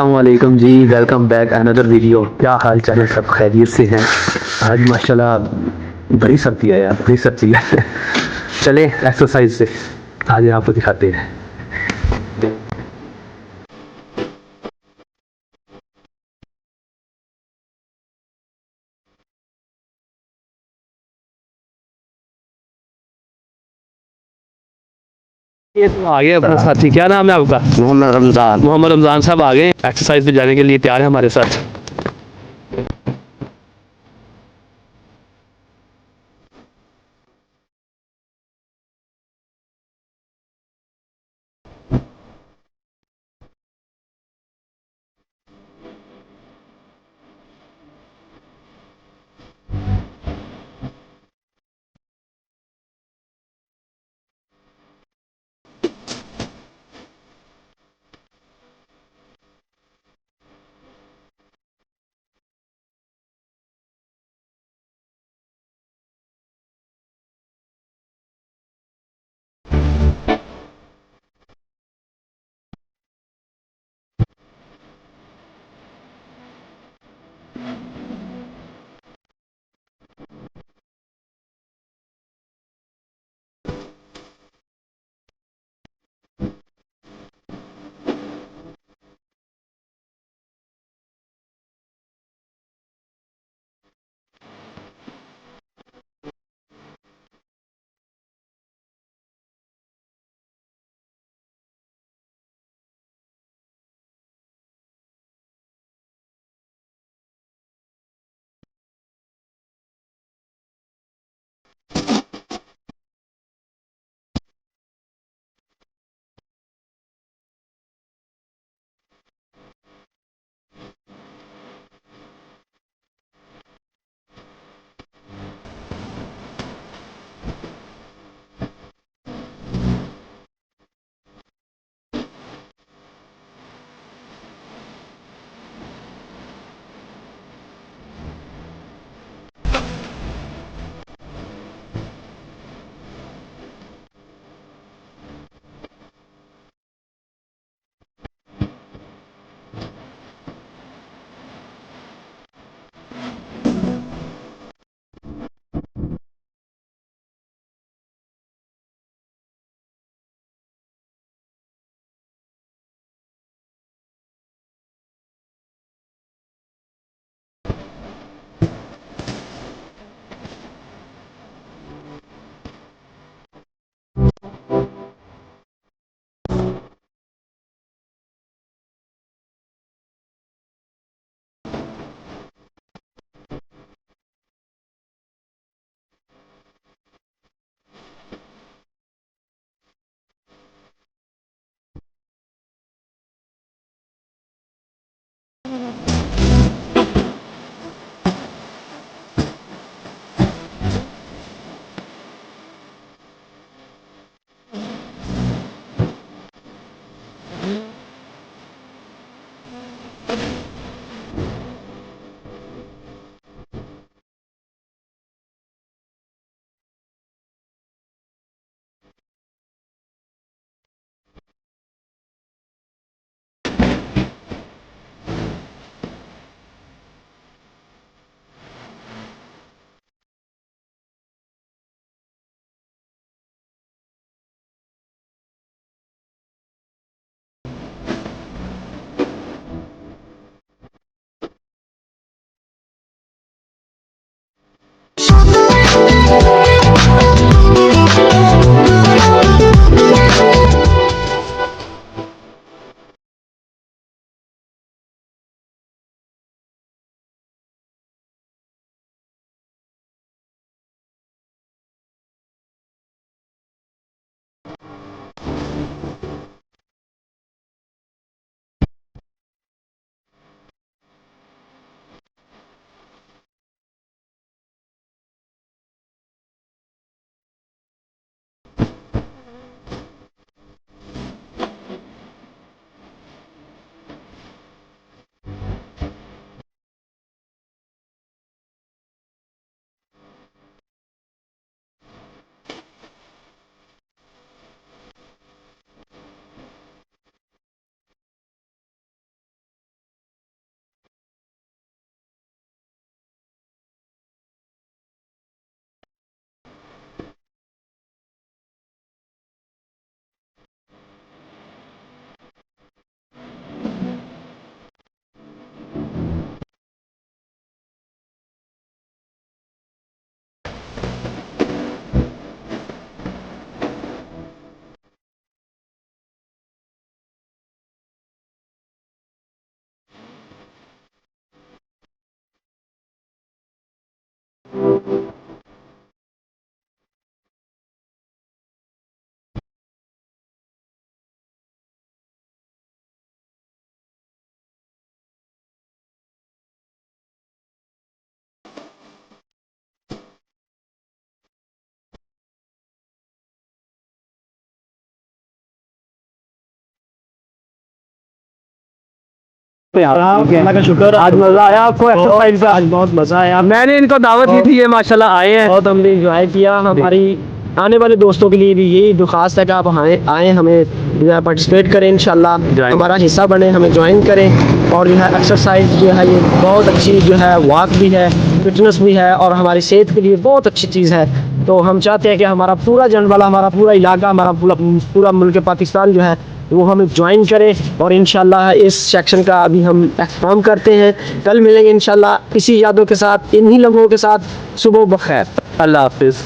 वालेकुम जी। Welcome back another video. क्या हाल चाल है? सब खैरियत से हैं? आज माशाल्लाह बड़ी सर्दी है यार, बड़ी सर्दी है। चले एक्सरसाइज से आज आपको दिखाते हैं। ये तो आ गए अपना साथी। क्या नाम है आपका? मोहम्मद रमजान। मोहम्मद रमज़ान साहब आ गए एक्सरसाइज पे जाने के लिए, तैयार है हमारे साथ। अल्लाह का शुक्र, आज मजा आया आपको एक्सरसाइज का? आज बहुत मजा आया। मैंने इनको दावत दी थी, ये माशाल्लाह आए हैं। बहुत हमने इंजॉय किया। हमारी आने वाले दोस्तों के लिए भी यही दरख्वास्त है कि आप आए हमें जो है पार्टिसिपेट करें, इंशाल्लाह Join। हमारा हिस्सा बने, हमें ज्वाइन करें। और जो है एक्सरसाइज जो है ये बहुत अच्छी जो है वॉक भी है, फिटनेस भी है और हमारी सेहत के लिए बहुत अच्छी चीज़ है। तो हम चाहते हैं कि हमारा पूरा जनवाला, हमारा पूरा इलाका, हमारा पूरा मुल्क पाकिस्तान जो है वो हमें ज्वाइन करे। और इंशाल्लाह इस सेक्शन का अभी हम एहतमाम करते हैं। कल मिलेंगे इंशाल्लाह इसी यादों के साथ, इन्हीं लोगों के साथ। सुबह बखैर। अल्लाह हाफिज़।